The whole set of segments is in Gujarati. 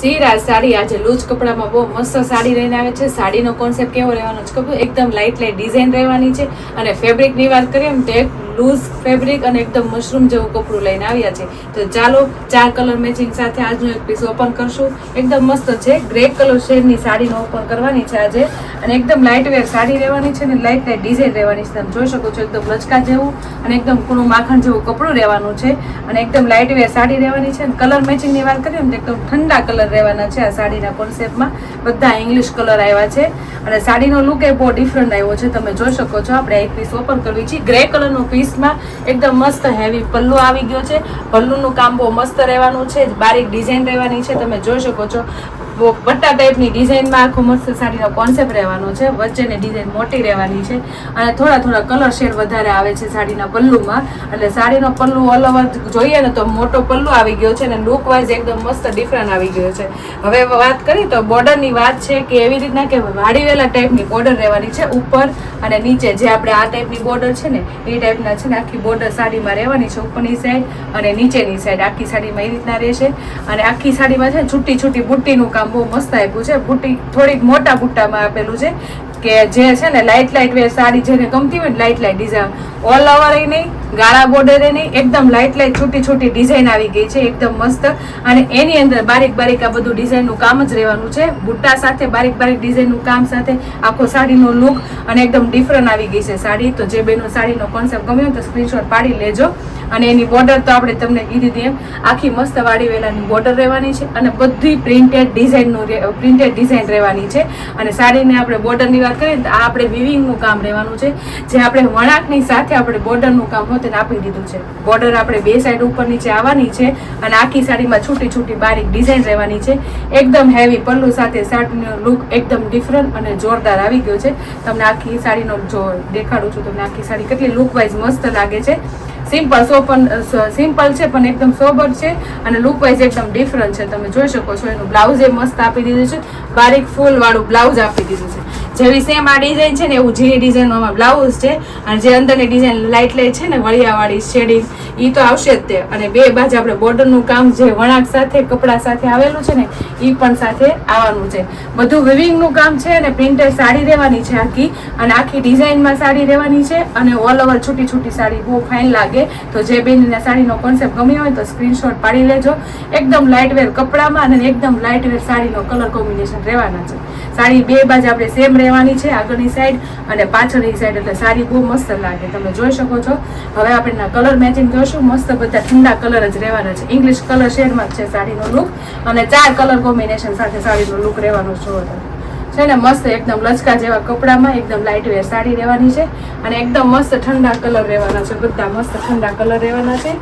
સિરાજ સાડી આજે લૂઝ કપડામાં બહુ મસ્ત સાડી લઈને આવે છે. સાડીનો કોન્સેપ્ટ કેવો રહેવાનો છે ખબર? એકદમ લાઇટ ડિઝાઇન રહેવાની છે. અને ફેબ્રિકની વાત કરીએ ને તો એક લૂઝ ફેબ્રિક અને એકદમ મશરૂમ જેવું કપડું લઈને આવ્યા છે. તો ચાલો 4 કલર મેચિંગ સાથે આજનું એક પીસ ઓપન કરશું. એકદમ મસ્ત છે, ગ્રે કલર શેડની સાડીનો ઓપન કરવાની છે આજે. અને એકદમ લાઇટ વેર સાડી રહેવાની છે ને લાઇટ ડિઝાઇન રહેવાની છે. તમે જોઈ શકો છો એકદમ લચકા જેવું અને એકદમ કૂણું માખણ જેવું કપડું રહેવાનું છે. અને એકદમ લાઇટ વેર સાડી રહેવાની છે. કલર મેચિંગની વાત કરીએ ને તો એકદમ ઠંડા કલર રહેવાના છે. આ સાડીના કોન્સેપ્ટમાં બધા ઇંગ્લિશ કલર આવ્યા છે. અને સાડીનો લુક એ બહુ ડિફરન્ટ આવ્યો છે. તમે જોઈ શકો છો. આપણે એક પીસ ઓપન કરવી છે. ગ્રે કલરનો પીસમાં એકદમ મસ્ત હેવી પલ્લુ આવી ગયો છે. પલ્લુનું કામ બહુ મસ્ત રહેવાનું છે. બારીક ડિઝાઇન રહેવાની છે. તમે જોઈ શકો છો બટ્ટા ટાઈપની ડિઝાઇનમાં આખો મસ્ત સાડીનો કોન્સેપ્ટ રહેવાનો છે. વચ્ચેની ડિઝાઇન મોટી રહેવાની છે. અને થોડા કલર શેડ વધારે આવે છે સાડીના પલ્લુમાં. એટલે સાડીનો પલ્લુ ઓલ ઓવર જોઈએ ને તો મોટો પલ્લુ આવી ગયો છે. અને લુક વાઇઝ એકદમ મસ્ત ડિફરન્ટ આવી ગયો છે. હવે વાત કરીએ તો બોર્ડરની વાત છે કે એવી રીતના કે વાડીવેલા ટાઈપની બોર્ડર રહેવાની છે ઉપર અને નીચે. જે આપણે આ ટાઈપની બોર્ડર છે ને એ ટાઈપના છે ને આખી બોર્ડર સાડીમાં રહેવાની છે. ઉપરની સાઈડ અને નીચેની સાઈડ આખી સાડીમાં એ રીતના રહેશે. અને આખી સાડીમાં છે છૂટી છૂટી બુટ્ટીનું કામ બહુ મસ્ત આપ્યું છે. બુટ્ટી થોડીક મોટા બુટ્ટામાં આપેલું છે કે જે છે ને લાઇટ વેર સાડી જેને ગમતી હોય ને લાઇટ ડિઝાઇન ઓલ ઓવર નહીં, ગાળા બોર્ડરે નહીં, એકદમ લાઇટ છૂટી ડિઝાઇન આવી ગઈ છે. એકદમ મસ્ત. અને એની અંદર બારીક આ બધું ડિઝાઇનનું કામ જ રહેવાનું છે. બુટ્ટા સાથે બારીક ડિઝાઇનનું કામ સાથે આખો સાડીનો લુક અને એકદમ ડિફરન્ટ આવી ગઈ છે સાડી. તો જે બેનો સાડીનો કોન્સેપ્ટ ગમ્યો તો સ્ક્રીનશોટ પાડી લેજો. અને એની બોર્ડર તો આપણે તમને કીધી હતી એમ આખી મસ્ત વાડી વેલાની બોર્ડર રહેવાની છે. અને બધી પ્રિન્ટેડ ડિઝાઇન રહેવાની છે. અને સાડીને આપણે બોર્ડરની વાત કરીએ તો આ આપણે વિવિંગનું કામ રહેવાનું છે. જે આપણે વણાકની સાથે આપણે બોર્ડરનું કામ હોતે આપી દીધું છે. બોર્ડર આપણે બે સાઈડ ઉપર નીચે આવવાની છે. અને આખી સાડીમાં છૂટી બારીક ડિઝાઇન રહેવાની છે. એકદમ હેવી પલ્લુ સાથે સાડીનો લુક એકદમ ડિફરન્ટ અને જોરદાર આવી ગયો છે. તમને આખી સાડીનો જો દેખાડું છું તમને આખી સાડી કેટલી લુક વાઇઝ મસ્ત લાગે છે. સિમ્પલ છે પણ એકદમ સોબર છે. અને લુક વાઇઝ એકદમ ડિફરન્ટ છે. તમે જોઈ શકો છો એનું બ્લાઉઝ એ મસ્ત આપી દીધું છે. બારીક ફૂલ વાળું બ્લાઉઝ આપી દીધું છે. જેવી સેમ આ ડિઝાઇન છે ને એવું ઝીણી ડિઝાઇનમાં બ્લાઉઝ છે. અને જે અંદરની ડિઝાઇન લાઇટ છે ને વળિયાવાળી શેડિંગ એ તો આવશે જ તે. અને બે બાજુ આપણે બોર્ડરનું કામ જે વણાક સાથે કપડા સાથે આવેલું છે ને એ પણ સાથે આવવાનું છે. બધું વિવિંગનું કામ છે. અને પ્રિન્ટેડ સાડી રહેવાની છે આખી. અને આખી ડિઝાઇનમાં સાડી રહેવાની છે. અને ઓલ ઓવર છૂટી સાડી બહુ ફાઇન લાગે. તો જે બેનના સાડીનો કોન્સેપ્ટ ગમ્યો હોય તો સ્ક્રીનશોટ પાડી લેજો. એકદમ લાઇટ વેર કપડામાં અને એકદમ લાઇટ વેર સાડીનો કલર કોમ્બિનેશન રહેવાના છે. સાડી બે બાજુ આપણે સેમ રહેવાની છે, આગળની સાઈડ અને પાછળની સાઈડ. એટલે સાડી બહુ મસ્ત લાગે. તમે જોઈ શકો છો. હવે આપણે કલર મેચિંગ જોઈશું. મસ્ત બધા ઠંડા કલર જ રહેવાના છે. ઇંગ્લિશ કલર શેડમાં જ છે સાડીનો લુક. અને 4 કલર કોમ્બિનેશન સાથે સાડીનો લુક રહેવાનો છે ને મસ્ત એકદમ લચકા જેવા કપડામાં એકદમ લાઇટ વેર સાડી રહેવાની છે. અને એકદમ મસ્ત ઠંડા કલર રહેવાના છે. બધા મસ્ત ઠંડા કલર રહેવાના છે.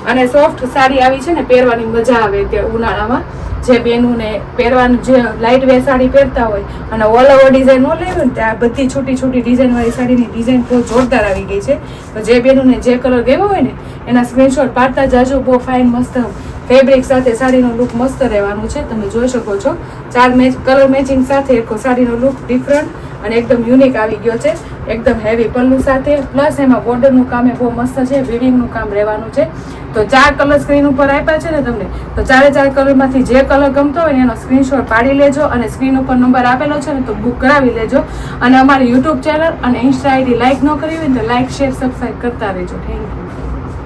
અને સોફ્ટ સાડી આવી છે ને પહેરવાની મજા આવે ત્યાં ઉનાળામાં. જે બેનુને પહેરવાનું જે લાઇટ વેર સાડી પહેરતા હોય અને ઓલ ઓવર ડિઝાઇન ન લેવી ને ત્યાં બધી છૂટી ડિઝાઇન વાળી સાડીની ડિઝાઇન બહુ જોરદાર આવી ગઈ છે. તો જે બેનુને જે કલર ગમ્યો હોય ને એના સ્ક્રીનશોટ પાડતા જાજો. બહુ ફાઇન મસ્ત ફેબ્રિક સાથે સાડીનો લુક મસ્ત રહેવાનું છે. તમે જોઈ શકો છો 4 કલર મેચિંગ સાથે સાડીનો લુક ડિફરન્ટ અને એકદમ યુનિક આવી ગયો છે. એકદમ હેવી પલ્લુ સાથે પ્લસ એમાં બોર્ડરનું કામ એ બહુ મસ્ત છે. વિવિંગનું કામ રહેવાનું છે. તો 4 કલર સ્ક્રીન ઉપર આપ્યા છે ને તમને. તો 4 કલરમાંથી જે કલર ગમતો હોય ને એનો સ્ક્રીનશોટ પાડી લેજો. અને સ્ક્રીન ઉપર નંબર આપેલો છે ને તો બુક કરાવી લેજો. અને અમારી યુટ્યુબ ચેનલ અને ઇન્સ્ટા આઈડી લાઇક ન કરી હોય ને તો લાઇક, શેર, સબસ્ક્રાઈબ કરતા રહેજો. Thank you.